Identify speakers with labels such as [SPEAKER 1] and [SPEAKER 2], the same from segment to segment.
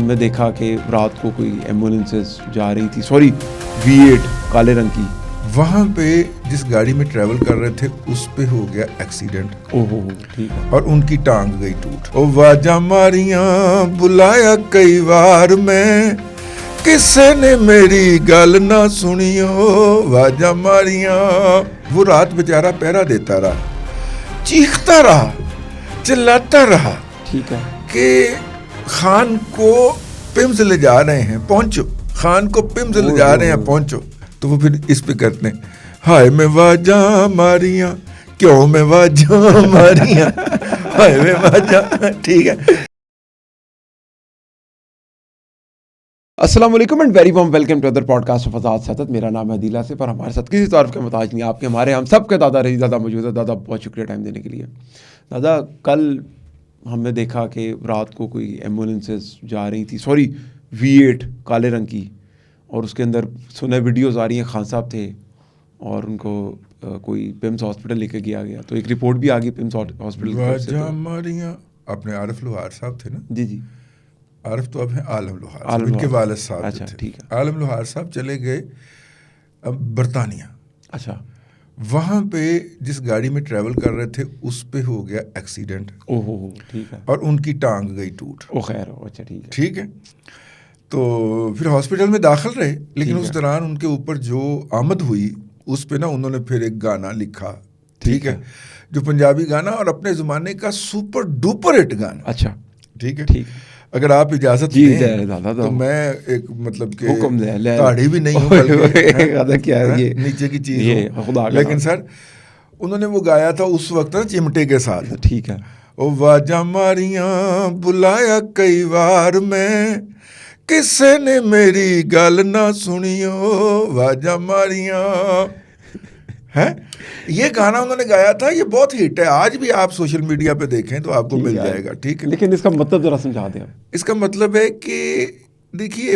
[SPEAKER 1] نے دیکھا کہ رات کو کوئی ایمبولینسز جا رہی تھی, سوری V8 کالے رنگ کی,
[SPEAKER 2] وہاں پہ جس گاڑی میں ٹریول کر رہے تھے اس پہ ہو گیا ایکسیڈنٹ.
[SPEAKER 1] ٹھیک ہے.
[SPEAKER 2] اور ان کی ٹانگ گئی ٹوٹ. او واجہ ماریاں بلایا کئی بار میں, کسے نے میری گل نہ سنی ہو واجہ ماریاں. وہ رات بیچارہ پہرا دیتا رہا, چیختا رہا, چلاتا رہا.
[SPEAKER 1] ٹھیک ہے.
[SPEAKER 2] کہ خان کو پمز لے جا رہے ہیں, پہنچو, خان کو پمز لے جا رہے ہیں, پہنچو. تو وہ پھر اس پہ کرتے ہیں, ہائے میں واجہ ماریاں, کیوں میں واجہ ماریاں, ہائے میں واجہ. ٹھیک ہے.
[SPEAKER 1] السلام علیکم and very warm welcome to other podcast of Azad Siyadat. میرا نام ہے عدیل آصف اور ہمارے ساتھ کسی تعارف کا محتاج نہیں, آپ کے ہمارے ہم سب کے دادا رہی دادا موجود ہے. دادا بہت شکریہ ٹائم دینے کے لیے. دادا کل ہم نے دیکھا کہ رات کو کوئی ایمبولینسز جا رہی تھی, سوری V8 کالے رنگ کی, اور اس کے اندر سنے ویڈیوز آ رہی ہیں, خان صاحب تھے اور ان کو کوئی پمز ہاسپٹل لے کے گیا گیا, تو ایک رپورٹ بھی آ گئی پمز ہاسپٹل.
[SPEAKER 2] واجہ ماریاں اپنے عارف لوہار صاحب تھے نا.
[SPEAKER 1] جی جی.
[SPEAKER 2] عارف تو اب ہیں عالم لوہار, ان کے والد صاحب.
[SPEAKER 1] اچھا ٹھیک ہے.
[SPEAKER 2] عالم لوہار صاحب چلے گئے برطانیہ.
[SPEAKER 1] اچھا.
[SPEAKER 2] وہاں پہ جس گاڑی میں ٹریول کر رہے تھے اس پہ ہو گیا ایکسیڈنٹ.
[SPEAKER 1] ٹھیک ہے.
[SPEAKER 2] اور ان کی ٹانگ گئی ٹوٹ.
[SPEAKER 1] خیر. اچھا ٹھیک ہے.
[SPEAKER 2] ٹھیک ہے. تو پھر ہاسپٹل میں داخل رہے, لیکن اس دوران ان کے اوپر جو آمد ہوئی اس پہ نا انہوں نے پھر ایک گانا لکھا. ٹھیک ہے. جو پنجابی گانا اور اپنے زمانے کا سپر ڈوپر ہٹ گانا.
[SPEAKER 1] اچھا
[SPEAKER 2] ٹھیک ہے. اگر آپ اجازت دیں تو میں ایک مطلب کہ داڑھی بھی نہیں ہوں بلکہ نیچے کی چیز ہوں, لیکن سر انہوں نے وہ گایا تھا اس وقت چمٹے کے ساتھ.
[SPEAKER 1] ٹھیک ہے.
[SPEAKER 2] او واجہ ماریاں بلایا کئی بار میں, کسے نے میری گل نہ سنی ہو واجہ ماریاں. ہے یہ گانا انہوں نے گایا تھا, یہ بہت ہٹ ہے. آج بھی آپ سوشل میڈیا پہ دیکھیں تو آپ کو مل جائے گا. ٹھیک ہے.
[SPEAKER 1] لیکن اس کا مطلب ذرا سمجھا دیں.
[SPEAKER 2] اس کا مطلب ہے کہ دیکھیے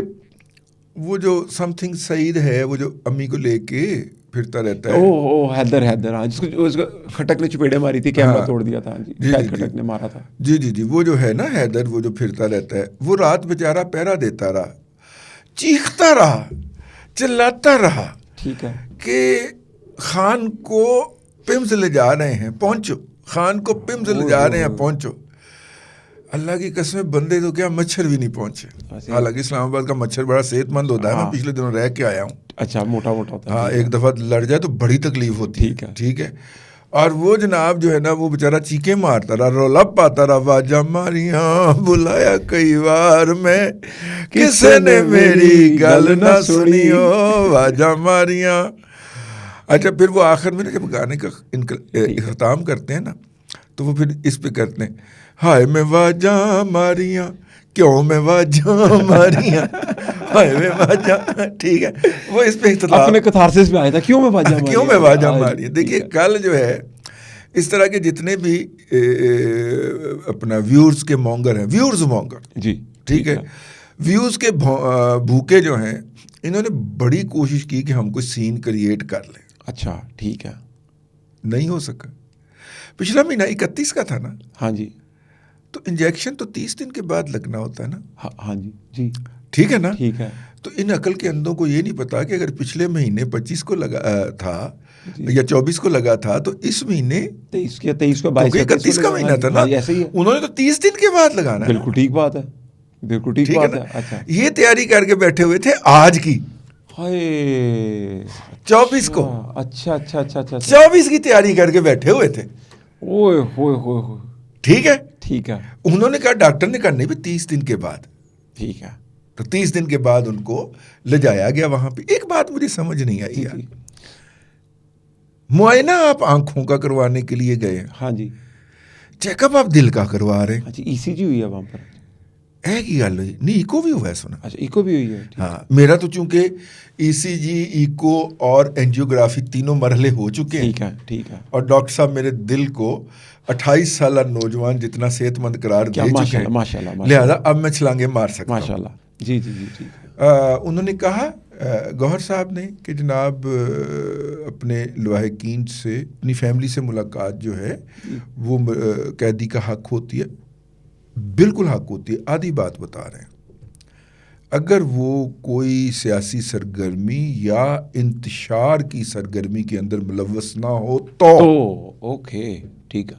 [SPEAKER 2] وہ جو سم تھنگ سعید ہے, وہ جو امی کو لے کے پھرتا رہتا ہے.
[SPEAKER 1] حیدر ہاں, جس کو کھٹک نے چپیڑے ماری تھی, کیمرہ توڑ دیا تھا. کھٹک نے مارا تھا.
[SPEAKER 2] جی وہ جو ہے نا حیدر, وہ جو پھرتا رہتا ہے, وہ رات بیچارہ پہرا دیتا رہا, چیختا رہا, چلاتا رہا.
[SPEAKER 1] ٹھیک ہے.
[SPEAKER 2] کہ خان کو پمز لے جا رہے ہیں, پہنچو, خان کو پمز لے جا رہے ہیں, پہنچو. اللہ کی قسم بندے تو کیا مچھر بھی نہیں پہنچے. حالانکہ اسلام آباد کا مچھر بڑا صحت مند ہوتا ہے, میں پچھلے دنوں رہ کے آیا ہوں.
[SPEAKER 1] اچھا. موٹا ہوتا ہے.
[SPEAKER 2] ہاں, ایک دفعہ لڑ جائے تو بڑی تکلیف ہوتی ہے. ٹھیک ہے. اور وہ جناب جو ہے نا, وہ بیچارہ چیخیں مارتا رہا, رولا پاتا رہا, واجہ ماریاں بلایا کئی بار میں, کسے نے میری گل نہ سنی ہو واجہ ماریاں. اچھا, پھر وہ آخر میں جب گانے کا اختتام کرتے ہیں نا, تو وہ پھر اس پہ کرتے ہیں, ہائے میں واجہ ماریاں, کیوں میں واجہ ماریاں, ہائے میں واجہ. ٹھیک ہے. وہ اس پہ اختتام
[SPEAKER 1] اپنے کتھارسس میں آیا تھا, کیوں میں واجہ
[SPEAKER 2] ماریاں. دیکھیے کل جو ہے اس طرح کے جتنے بھی اپنا ویورز کے مونگر ہیں, ویورز مونگر,
[SPEAKER 1] جی
[SPEAKER 2] ٹھیک ہے, ویوز کے بھوکے جو ہیں, انہوں نے بڑی کوشش کی کہ ہم کوئی سین کریٹ کر لیں.
[SPEAKER 1] اچھا ٹھیک ہے. نہیں
[SPEAKER 2] ہو سکا. پچھلا مہینہ 31 کا تھا نا.
[SPEAKER 1] ہاں جی.
[SPEAKER 2] تو انجیکشن تو 30 دن کے بعد لگنا ہوتا ہے نا.
[SPEAKER 1] ہاں جی. جی
[SPEAKER 2] ٹھیک ہے نا.
[SPEAKER 1] ٹھیک ہے.
[SPEAKER 2] تو ان عقل کے اندوں کو یہ نہیں پتا کہ اگر پچھلے مہینے 25 کو لگا تھا یا 24 کو لگا تھا, تو اس مہینے
[SPEAKER 1] 23 کو
[SPEAKER 2] 31 کا مہینہ تھا نا, انہوں نے تو 30 دن کے بعد لگانا.
[SPEAKER 1] بالکل ٹھیک بات ہے, بالکل ٹھیک بات ہے. اچھا,
[SPEAKER 2] یہ تیاری کر کے بیٹھے ہوئے تھے آج کی 24 کو.
[SPEAKER 1] اچھا
[SPEAKER 2] 24 کی تیاری کر کے بیٹھے ہوئے تھے. ٹھیک ہے.
[SPEAKER 1] ٹھیک ہے.
[SPEAKER 2] انہوں نے کہا, ڈاکٹر نے کہا نہیں بھی 30 دن کے بعد.
[SPEAKER 1] ٹھیک ہے.
[SPEAKER 2] تو 30 دن کے بعد ان کو لے جایا گیا وہاں پہ. ایک بات مجھے سمجھ نہیں آئی یار, معائنہ آپ آنکھوں کا کروانے کے لیے گئے.
[SPEAKER 1] ہاں جی.
[SPEAKER 2] چیک اپ آپ دل کا کروا رہے ہیں.
[SPEAKER 1] اچھا, ECG ہوئی ہے وہاں پر.
[SPEAKER 2] کی گل ہوئی نہیں, ایکو بھی ہوا ہے سنا.
[SPEAKER 1] اچھا, ایکو بھی ہوئی ہے.
[SPEAKER 2] ہاں, میرا تو چونکہ ECG, ایکو اور اینجیوگرافی تینوں مرحلے ہو چکے ہیں.
[SPEAKER 1] ٹھیک ہے.
[SPEAKER 2] اور ڈاکٹر صاحب میرے دل کو 28 سالہ نوجوان جتنا صحت مند قرار دے چکے ہیں,
[SPEAKER 1] ماشاءاللہ,
[SPEAKER 2] لہذا اب میں چھلانگے مار سکتا ہوں.
[SPEAKER 1] ماشاءاللہ. جی.
[SPEAKER 2] انہوں نے کہا گوہر صاحب نے کہ جناب اپنے لواحقین سے, اپنی فیملی سے ملاقات جو ہے وہ قیدی کا حق ہوتی ہے. بالکل حق ہوتی ہے. آدھی بات بتا رہے ہیں. اگر وہ کوئی سیاسی سرگرمی یا انتشار کی سرگرمی کے اندر ملوث نہ ہو تو
[SPEAKER 1] اوکے ٹھیک ہے.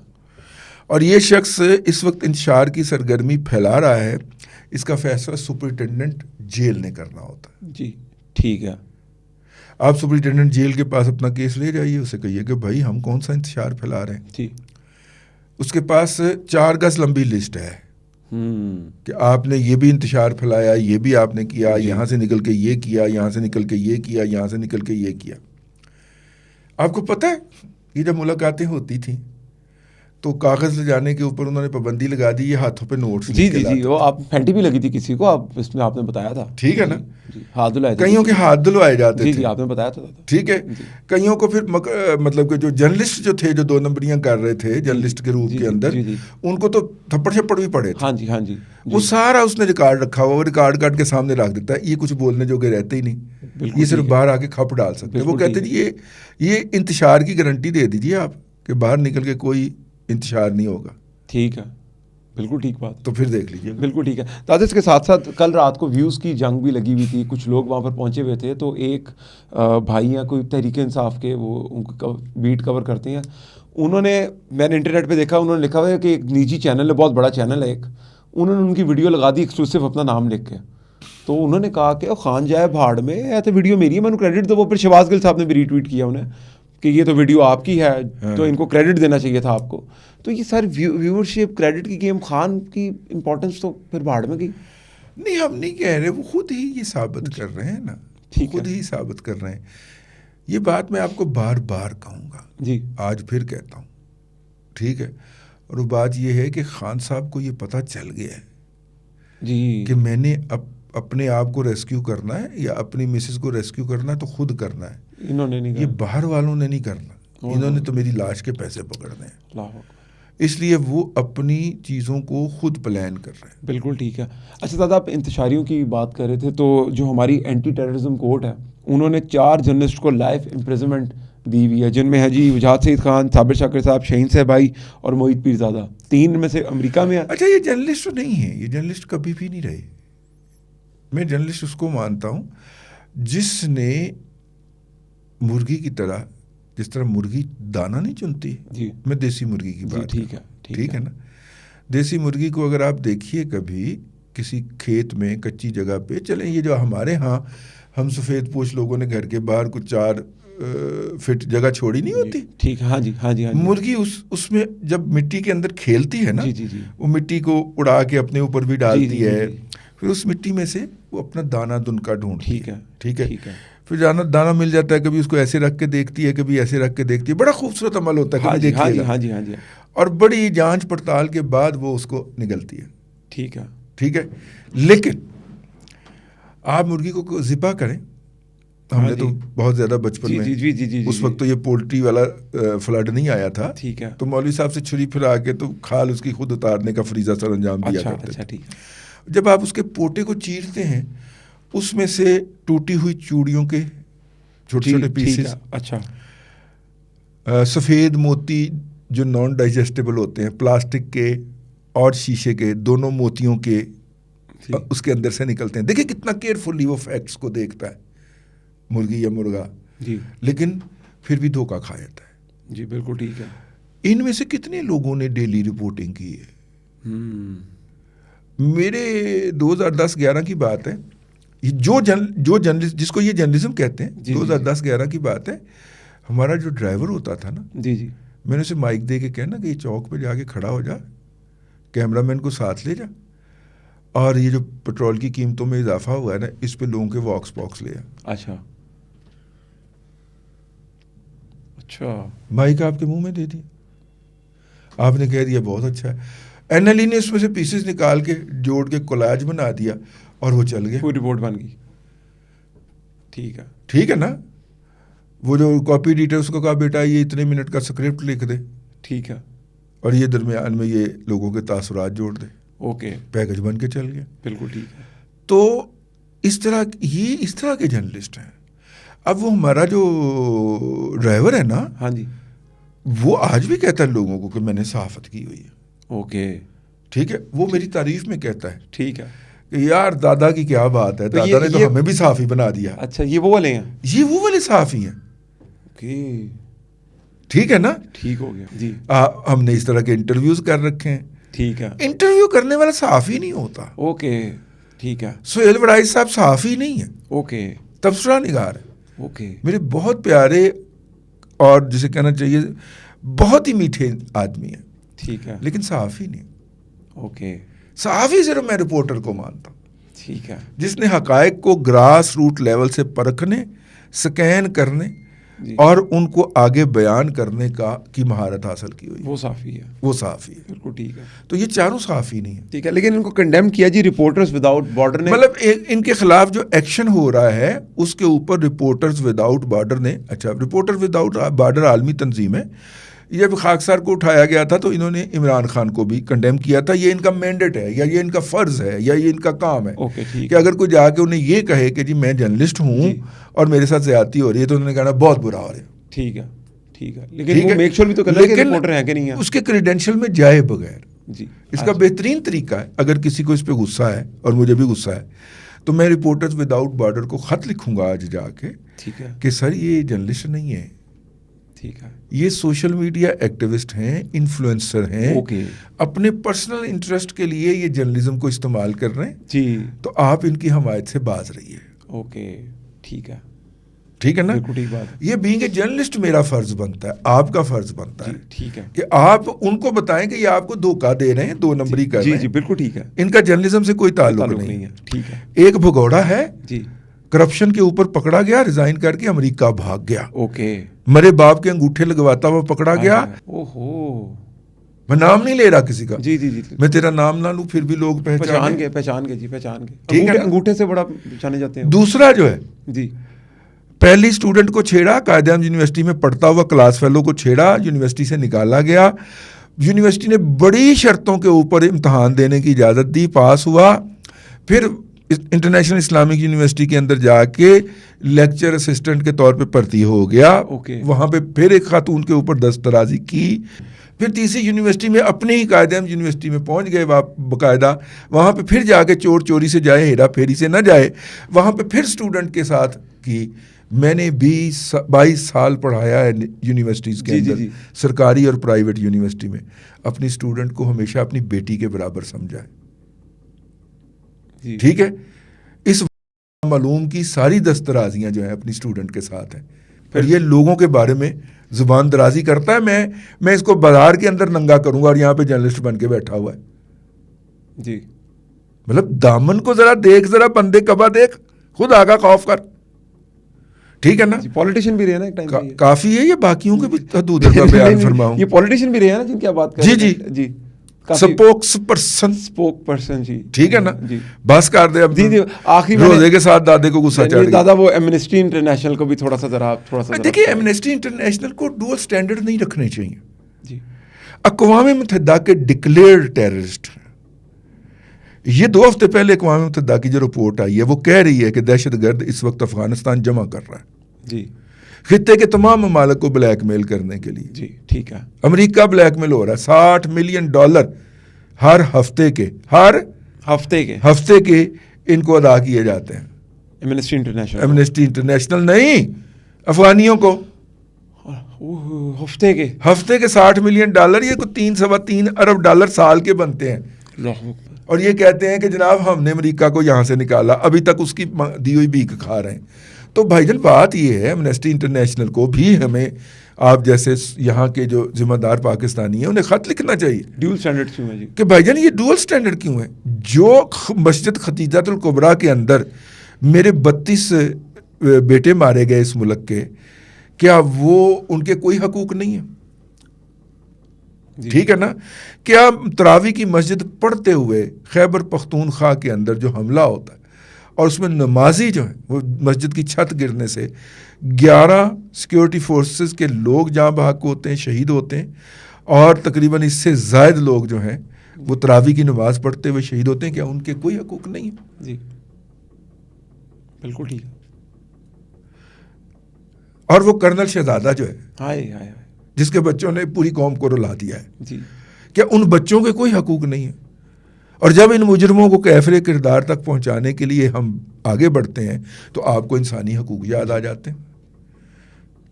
[SPEAKER 2] اور یہ شخص اس وقت انتشار کی سرگرمی پھیلا رہا ہے, اس کا فیصلہ سپرنٹینڈنٹ جیل نے کرنا ہوتا ہے.
[SPEAKER 1] جی ٹھیک ہے.
[SPEAKER 2] آپ سپرنٹینڈنٹ جیل کے پاس اپنا کیس لے جائیے, اسے کہیے کہ بھائی ہم کون سا انتشار پھیلا رہے ہیں.
[SPEAKER 1] جی.
[SPEAKER 2] اس کے پاس 4 گز لمبی لسٹ ہے کہ آپ نے یہ بھی انتشار پھیلایا, یہ بھی آپ نے کیا, یہاں سے نکل کے یہ کیا, یہاں سے نکل کے یہ کیا, یہاں سے نکل کے یہ کیا. آپ کو پتہ ہے یہ جب ملاقاتیں ہوتی تھیں تو کاغذ لے جانے کے اوپر انہوں نے پابندی لگا دی, یہ ہاتھوں پہ نوٹس.
[SPEAKER 1] جی جی جی, وہ آپ پھینٹی بھی لگی تھی کسی کو, آپ اس میں آپ نے بتایا تھا.
[SPEAKER 2] ٹھیک ہے نا,
[SPEAKER 1] ہاتھ دھلائے,
[SPEAKER 2] کئیوں کے ہاتھ دھلوائے جاتے تھے.
[SPEAKER 1] جی آپ نے بتایا تھا.
[SPEAKER 2] ٹھیک ہے. کئیوں کو پھر مطلب کہ جو جرنلسٹ جو تھے, جو 2 نمبریاں کر رہے تھے جرنلسٹ کے روپ کے اندر, ان کو تو تھپڑ چھپڑ بھی پڑے تھے.
[SPEAKER 1] ہاں جی ہاں جی.
[SPEAKER 2] وہ سارا اس نے ریکارڈ رکھا ہوا, وہ ریکارڈ کاٹ کے سامنے رکھ دیتا ہے. یہ کچھ بولنے جو کہ رہتے ہی نہیں, یہ صرف باہر آ کے کھپ ڈال سکتے. وہ کہتے ہیں یہ انتشار کی گارنٹی دے دیجیے آپ کہ باہر نکل کے کوئی انتشار نہیں ہوگا.
[SPEAKER 1] ٹھیک ہے, بالکل ٹھیک بات.
[SPEAKER 2] تو پھر دیکھ لیجیے.
[SPEAKER 1] بالکل ٹھیک ہے. دادا اس کے ساتھ ساتھ کل رات کو ویوز کی جنگ بھی لگی ہوئی تھی, کچھ لوگ وہاں پر پہنچے ہوئے تھے. تو ایک بھائی ہیں کوئی تحریک انصاف کے, وہ ان کو بیٹ کور کرتے ہیں, انہوں نے, میں نے انٹرنیٹ پہ دیکھا, انہوں نے لکھا ہوا ہے کہ ایک نجی چینل ہے, بہت بڑا چینل ہے ایک, انہوں نے ان کی ویڈیو لگا دی ایکسکلوسیو اپنا نام لکھ کے. تو انہوں نے کہا کہ خان جائے بھاڑ میں, یا تو ویڈیو میری ہے, میں نے کریڈٹ دو. وہ پھر شہباز گل صاحب نے بھی ری ٹویٹ کیا انہیں کہ یہ تو ویڈیو آپ کی ہے, تو ان کو کریڈٹ دینا چاہیے تھا آپ کو. تو یہ سر ویورشپ کریڈٹ کی گیم, خان کی امپورٹنس تو پھر بھاڑ میں گئی.
[SPEAKER 2] نہیں, ہم نہیں کہہ رہے, وہ خود ہی یہ ثابت کر رہے ہیں نا, خود ہی ثابت کر رہے ہیں. یہ بات میں آپ کو بار بار کہوں گا,
[SPEAKER 1] جی
[SPEAKER 2] آج پھر کہتا ہوں. ٹھیک ہے. اور وہ بات یہ ہے کہ خان صاحب کو یہ پتہ چل گیا ہے
[SPEAKER 1] جی
[SPEAKER 2] کہ میں نے اپنے آپ کو ریسکیو کرنا ہے یا اپنی مسز کو ریسکیو کرنا ہے تو خود کرنا ہے.
[SPEAKER 1] انہوں نے نہیں,
[SPEAKER 2] یہ باہر والوں نے نہیں کرنا, انہوں نے تو میری لاش کے پیسے پکڑنے ہیں. اس لیے وہ اپنی چیزوں کو خود پلان کر رہے ہیں.
[SPEAKER 1] بالکل ٹھیک ہے. اچھا دادا, آپ انتشاریوں کی بات کر رہے تھے, تو جو ہماری اینٹی ٹیررزم کورٹ ہے, انہوں نے 4 جرنلسٹ کو لائف امپریزنمنٹ دی ہوئی ہے, جن میں ہے جی وجاہت سعید خان, صابر شاکر صاحب, شہین صاحب بھائی اور موہت پیرزادہ. 3 میں سے امریکہ میں ہے.
[SPEAKER 2] اچھا, یہ جرنلسٹ نہیں ہے, یہ جرنلسٹ کبھی بھی نہیں رہے. میں جرنلسٹ اس کو مانتا ہوں جس نے مرغی کی طرح, جس طرح مرغی دانہ نہیں چنتی,
[SPEAKER 1] جی
[SPEAKER 2] میں دیسی مرغی کی بات
[SPEAKER 1] ٹھیک ہے,
[SPEAKER 2] ٹھیک ہے نا. دیسی مرغی کو اگر آپ دیکھیے کبھی کسی کھیت میں کچی جگہ پہ, چلیں یہ جو ہمارے ہاں ہم سفید پوش لوگوں نے گھر کے باہر کچھ 4 فٹ جگہ چھوڑی نہیں ہوتی.
[SPEAKER 1] ٹھیک ہے, ہاں جی ہاں جی.
[SPEAKER 2] مرغی اس میں جب مٹی کے اندر کھیلتی ہے نا, وہ مٹی کو اڑا کے اپنے اوپر بھی ڈالتی ہے, پھر اس مٹی میں سے وہ اپنا دانہ دنکا ڈھونڈتی ہے. ٹھیک ہے. پھر دانہ مل جاتا ہے, کبھی اس کو ایسے رکھ کے دیکھتی ہے, کبھی ایسے رکھ کے دیکھتی ہے. بڑا خوبصورت عمل ہوتا ہے, کبھی دیکھیے گا.
[SPEAKER 1] ہاں جی ہاں جی.
[SPEAKER 2] اور بڑی جانچ پڑتال کے بعد وہ اس کو نگلتی ہے.
[SPEAKER 1] ٹھیک ہے.
[SPEAKER 2] ٹھیک ہے. لیکن آپ مرغی کو ذبح کریں, ہم نے تو بہت زیادہ بچپن میں, اس وقت تو یہ پولٹری والا فلڈ نہیں آیا تھا.
[SPEAKER 1] ٹھیک ہے.
[SPEAKER 2] تو مولوی صاحب سے چھری پھرا کے تو کھال اس کی خود اتارنے کا فریضہ سر انجام دیا کرتے تھے. جب آپ اس کے پوٹے کو چیرتے ہیں, اس میں سے ٹوٹی ہوئی چوڑیوں کے چھوٹے چھوٹے پیسز, اچھا, سفید موتی جو نان ڈائجسٹیبل ہوتے ہیں, پلاسٹک کے اور شیشے کے, دونوں موتیوں کے اس کے اندر سے نکلتے ہیں. دیکھیں کتنا کیئرفلی وہ فیکٹس کو دیکھتا ہے مرغی یا مرغا, لیکن پھر بھی دھوکہ کھا جاتا ہے.
[SPEAKER 1] جی بالکل ٹھیک ہے.
[SPEAKER 2] ان میں سے کتنے لوگوں نے ڈیلی رپورٹنگ کی ہے؟ میرے 2010-11 کی بات ہے, جو جرنلسٹ جس کو یہ جرنلزم کہتے ہیں, 2010-11 کی بات ہے. ہمارا جو ڈرائیور ہوتا تھا نا,
[SPEAKER 1] جی
[SPEAKER 2] میں نے اسے مائک دے کے کہنا کہ یہ چوک پہ جا کے کھڑا ہو جا, کیمرہ مین کو ساتھ لے جا, اور یہ جو پیٹرول کی قیمتوں میں اضافہ ہوا ہے نا, اس پہ لوگوں کے واکس پاکس لے آ. اچھا, مائک آپ کے منہ میں دے دیا, آپ نے کہہ دیا بہت اچھا ہے. این ایل ای نے اس میں سے پیسز نکال کے جوڑ کے کولاج بنا دیا اور وہ چل گیا,
[SPEAKER 1] پوری رپورٹ بن گئی. ٹھیک ہے.
[SPEAKER 2] ٹھیک ہے نا. وہ جو کاپی ایڈیٹر اس کو کہا بیٹا یہ اتنے منٹ کا اسکرپٹ لکھ دے.
[SPEAKER 1] ٹھیک ہے.
[SPEAKER 2] اور یہ درمیان میں یہ لوگوں کے تاثرات جوڑ دے.
[SPEAKER 1] اوکے,
[SPEAKER 2] پیکج بن کے چل گیا.
[SPEAKER 1] بالکل ٹھیک ہے.
[SPEAKER 2] تو اس طرح کے جرنلسٹ ہیں. اب وہ ہمارا جو ڈرائیور ہے نا,
[SPEAKER 1] ہاں جی,
[SPEAKER 2] وہ آج بھی کہتا ہے لوگوں کو کہ میں نے صحافت کی ہوئی ہے.
[SPEAKER 1] اوکے,
[SPEAKER 2] ٹھیک ہے. وہ میری تعریف میں کہتا ہے.
[SPEAKER 1] ٹھیک ہے.
[SPEAKER 2] کہ یار دادا کی کیا بات ہے, دادا نے تو ہمیں بھی صحافی بنا دیا.
[SPEAKER 1] اچھا یہ وہ والے ہیں,
[SPEAKER 2] یہ وہ والے صحافی ہیں. ٹھیک ہے نا,
[SPEAKER 1] ٹھیک ہو گیا جی.
[SPEAKER 2] ہم نے اس طرح کے انٹرویوز کر رکھے ہیں.
[SPEAKER 1] ٹھیک ہے,
[SPEAKER 2] انٹرویو کرنے والا صحافی نہیں ہوتا.
[SPEAKER 1] اوکے ٹھیک ہے.
[SPEAKER 2] سہیل وڑائی صاحب صحافی نہیں ہے,
[SPEAKER 1] اوکے
[SPEAKER 2] تبصرہ نگار ہے.
[SPEAKER 1] اوکے,
[SPEAKER 2] میرے بہت پیارے اور جسے کہنا چاہیے بہت ہی میٹھے آدمی ہیں.
[SPEAKER 1] ٹھیک ہے,
[SPEAKER 2] لیکن صحافی نہیں.
[SPEAKER 1] اوکے,
[SPEAKER 2] صحافی صرف میں رپورٹر کو مانتا ہوں.
[SPEAKER 1] ٹھیک ہے,
[SPEAKER 2] جس نے حقائق کو گراس روٹ لیول سے پرکھنے, سکین کرنے اور ان کو آگے بیان کرنے کی مہارت حاصل کی ہوئی,
[SPEAKER 1] وہ صحافی ہے.
[SPEAKER 2] وہ صحافی ہے.
[SPEAKER 1] بالکل ٹھیک ہے.
[SPEAKER 2] تو یہ چاروں صحافی نہیں ہیں.
[SPEAKER 1] ٹھیک ہے, لیکن ان کو کنڈیم کیا جی رپورٹرز وداؤٹ بارڈر نے,
[SPEAKER 2] مطلب ان کے خلاف جو ایکشن ہو رہا ہے اس کے اوپر رپورٹرز وداؤٹ بارڈر نے, اچھا رپورٹر وداؤٹ بارڈر عالمی تنظیم ہے, جب خاکسار کو اٹھایا گیا تھا تو انہوں نے عمران خان کو بھی کنڈیم کیا تھا. یہ ان کا مینڈیٹ ہے یا یہ ان کا فرض ہے یا یہ ان کا کام ہے کہ اگر کوئی جا کے انہیں یہ کہے کہ جی میں جرنلسٹ ہوں اور میرے ساتھ زیادتی ہو رہی ہے تو انہوں نے کہنا بہت برا ہو رہا ہے.
[SPEAKER 1] ٹھیک ہے, ٹھیک ہے, لیکن وہ میک شور بھی تو کرنا ہے کہ رپورٹر ہیں کہ نہیں ہیں.
[SPEAKER 2] اس کے کریڈینشیل میں جائے بغیر
[SPEAKER 1] جی,
[SPEAKER 2] اس کا بہترین طریقہ ہے, اگر کسی کو اس پہ غصہ ہے اور مجھے بھی غصہ ہے تو میں رپورٹرز وداؤٹ بارڈر کو خط لکھوں گا آج جا کے,
[SPEAKER 1] ٹھیک ہے,
[SPEAKER 2] کہ سر یہ جرنلسٹ نہیں ہے,
[SPEAKER 1] ٹھیک ہے,
[SPEAKER 2] یہ سوشل میڈیا ایکٹیوسٹ ہیں, انفلوئنسر ہیں, اپنے پرسنل انٹرسٹ کے لیے یہ جرنلزم کو استعمال کر رہے ہیں جی, تو آپ ان کی حمایت سے باز رہیے.
[SPEAKER 1] اوکے ٹھیک ہے,
[SPEAKER 2] ٹھیک ہے نا. یہ بینگ اے جرنلسٹ میرا فرض بنتا ہے, آپ کا فرض بنتا ہے
[SPEAKER 1] ٹھیک ہے
[SPEAKER 2] کہ آپ ان کو بتائیں کہ یہ آپ کو دھوکہ دے رہے ہیں, دو نمبری کر رہے ہیں.
[SPEAKER 1] جی بالکل ٹھیک ہے,
[SPEAKER 2] ان کا جرنلزم سے کوئی تعلق نہیں ہے.
[SPEAKER 1] ٹھیک ہے,
[SPEAKER 2] ایک بھگوڑا ہے
[SPEAKER 1] جی,
[SPEAKER 2] کرپشن کے اوپر پکڑا گیا, ریزائن کر کے امریکہ بھاگ گیا.
[SPEAKER 1] اوکے,
[SPEAKER 2] مرے باپ کے انگوٹھے لگواتا ہوا پکڑا گیا.
[SPEAKER 1] اوہو,
[SPEAKER 2] میں نام نہیں لے رہا کسی کا,
[SPEAKER 1] جی جی جی,
[SPEAKER 2] میں تیرا نام نہ لوں پھر بھی لوگ
[SPEAKER 1] پہچان گئے جی, پہچان گئے. ٹھیک ہے, انگوٹھے سے بڑا پہچانے جاتے ہیں.
[SPEAKER 2] دوسرا جو ہے
[SPEAKER 1] جی,
[SPEAKER 2] پہلی اسٹوڈنٹ کو چھیڑا, قائد اعظم یونیورسٹی میں پڑھتا ہوا کلاس فیلو کو چھیڑا, یونیورسٹی سے نکالا گیا. یونیورسٹی نے بڑی شرطوں کے اوپر امتحان دینے کی اجازت دی, پاس ہوا. پھر انٹرنیشنل اسلامک یونیورسٹی کے اندر جا کے لیکچر اسسٹنٹ کے طور پہ بھرتی ہو گیا. وہاں پہ پھر ایک خاتون کے اوپر دست درازی کی. پھر تیسری یونیورسٹی میں اپنی ہی قائد اعظم یونیورسٹی میں پہنچ گئے باقاعدہ, وہاں پہ پھر جا کے چور چوری سے جائے, ہیرا پھیری سے نہ جائے, وہاں پہ پھر اسٹوڈنٹ کے ساتھ کی. میں نے 22 سال پڑھایا ہے یونیورسٹیز کے اندر, سرکاری اور پرائیویٹ یونیورسٹی میں. اپنی اسٹوڈنٹ کو ہمیشہ اپنی بیٹی کے برابر سمجھا ہے. ٹھیک ہے, اس معلوم کی ساری دسترازیاں جو ہیں اپنی اسٹوڈنٹ کے ساتھ ہیں. پھر یہ لوگوں کے بارے میں زبان درازی کرتا ہے. میں اس کو بازار کے اندر ننگا کروں گا اور یہاں پہ جرنلسٹ بن کے بیٹھا ہوا ہے.
[SPEAKER 1] جی,
[SPEAKER 2] مطلب دامن کو ذرا دیکھ, ذرا بندے کبا دیکھ, خود آگا خوف کر. ٹھیک ہے نا.
[SPEAKER 1] پولیٹیشین بھی رہے نا ایک ٹائم پہ,
[SPEAKER 2] کافی ہے یہ, باقیوں کے بھی حدود کا بیان فرماؤں.
[SPEAKER 1] یہ پولیٹیشین بھی رہے ہیں نا جن کی آپ بات کر رہے ہیں. جی جی,
[SPEAKER 2] اسپوک پرسن جی, ٹھیک ہے نا. بس کر دے اب.
[SPEAKER 1] جی جی, آخری
[SPEAKER 2] روزے کے ساتھ دادے کو غصہ چڑھ گیا.
[SPEAKER 1] دادا وہ ایمنسٹی انٹرنیشنل کو بھی تھوڑا سا
[SPEAKER 2] دیکھیے, ایمنسٹی انٹرنیشنل کو ڈوئل سٹینڈرڈ نہیں رکھنے چاہیے.
[SPEAKER 1] جی,
[SPEAKER 2] اقوام متحدہ کے ڈکلیئرڈ ٹیررسٹ, یہ 2 ہفتے پہلے اقوام متحدہ کی جو رپورٹ آئی ہے وہ کہہ رہی ہے کہ دہشت گرد اس وقت افغانستان جمع کر رہا ہے.
[SPEAKER 1] جی,
[SPEAKER 2] خطے کے تمام ممالک کو بلیک میل کرنے کے لیے.
[SPEAKER 1] جی ٹھیک ہے,
[SPEAKER 2] امریکہ بلیک میل ہو رہا ہے. $60 ملین ہر ہفتے کے ان کو ادا کیے جاتے ہیں. ایمنسٹی انٹرنیشنل نہیں, افغانیوں کو
[SPEAKER 1] ہفتے
[SPEAKER 2] کے $60 ملین, یہ کو $3.3 ارب سال کے بنتے ہیں. اور یہ کہتے ہیں کہ جناب ہم نے امریکہ کو یہاں سے نکالا, ابھی تک اس کی دی ہوئی بھیک کھا رہے ہیں. تو بھائی جان بات یہ ہے, ایمنسٹی انٹرنیشنل کو بھی ہمیں آپ جیسے یہاں کے جو ذمہ دار پاکستانی ہیں انہیں خط لکھنا چاہیے.
[SPEAKER 1] ڈیول سٹینڈرڈ کیوں ہے جی,
[SPEAKER 2] کہ بھائی جان یہ ڈیول سٹینڈرڈ کیوں ہے. جو مسجد ختیجۃ الکبریٰ کے اندر میرے 32 بیٹے مارے گئے اس ملک کے, کیا وہ ان کے کوئی حقوق نہیں ہیں؟ ٹھیک ہے نا. کیا تراوی کی مسجد پڑھتے ہوئے خیبر پختونخوا کے اندر جو حملہ ہوتا ہے اور اس میں نمازی جو ہیں وہ مسجد کی چھت گرنے سے 11 سیکیورٹی فورسز کے لوگ جاں بحق ہوتے ہیں, شہید ہوتے ہیں, اور تقریباً اس سے زائد لوگ جو ہیں وہ تراوی کی نماز پڑھتے ہوئے شہید ہوتے ہیں, کیا ان کے کوئی حقوق نہیں ہیں؟
[SPEAKER 1] جی بالکل ٹھیک ہے.
[SPEAKER 2] اور وہ کرنل شہزادہ جو ہے جس کے بچوں نے پوری قوم کو رلا دیا ہے,
[SPEAKER 1] جی
[SPEAKER 2] کیا ان بچوں کے کوئی حقوق نہیں ہیں؟ اور جب ان مجرموں کو کیفر کردار تک پہنچانے کے لیے ہم آگے بڑھتے ہیں تو آپ کو انسانی حقوق یاد آ جاتے ہیں.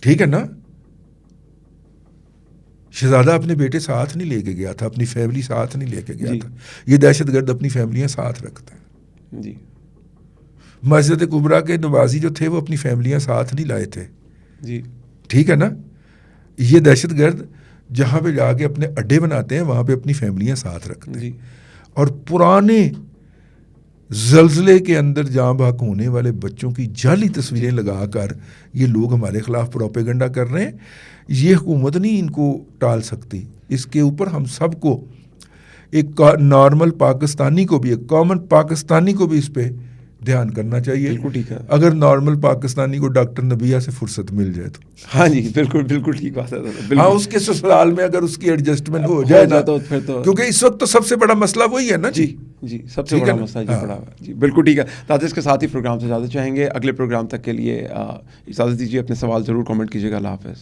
[SPEAKER 2] ٹھیک ہے نا. شہزادہ اپنے بیٹے ساتھ نہیں لے کے گیا تھا, اپنی فیملی ساتھ نہیں لے کے گیا تھا. یہ دہشت گرد اپنی فیملیاں ساتھ رکھتے ہیں.
[SPEAKER 1] جی.
[SPEAKER 2] مسجد کبریٰ کے نمازی جو تھے وہ اپنی فیملیاں ساتھ نہیں لائے تھے.
[SPEAKER 1] جی.
[SPEAKER 2] ٹھیک ہے نا. یہ دہشت گرد جہاں پہ جا کے اپنے اڈے بناتے ہیں وہاں پہ اپنی فیملیاں ساتھ رکھتے ہیں. اور پرانے زلزلے کے اندر جاں بحق ہونے والے بچوں کی جعلی تصویریں لگا کر یہ لوگ ہمارے خلاف پروپیگنڈا کر رہے ہیں. یہ حکومت نہیں ان کو ٹال سکتی. اس کے اوپر ہم سب کو, ایک نارمل پاکستانی کو بھی, ایک کامن پاکستانی کو بھی اس پہ دھیان کرنا چاہیے.
[SPEAKER 1] بالکل ٹھیک ہے.
[SPEAKER 2] اگر نارمل پاکستانی کو ڈاکٹر نبیہ سے فرصت مل جائے تو.
[SPEAKER 1] ہاں جی بالکل بالکل ٹھیک بات ہے.
[SPEAKER 2] ہاں اس کے سسرال میں اگر اس کی ایڈجسٹمنٹ ہو جائے نا
[SPEAKER 1] تو پھر تو,
[SPEAKER 2] کیونکہ اس وقت تو سب سے بڑا مسئلہ وہی ہے نا.
[SPEAKER 1] جی سب سے بڑا مسئلہ جی پڑا ہوا ہے. جی بالکل ٹھیک ہے. دادا اس کے ساتھ ہی پروگرام سے اجازت چاہیں گے. اگلے پروگرام تک کے لیے اجازت دیجیے. اپنے سوال ضرور کامنٹ کیجیے گا. اللہ حافظ.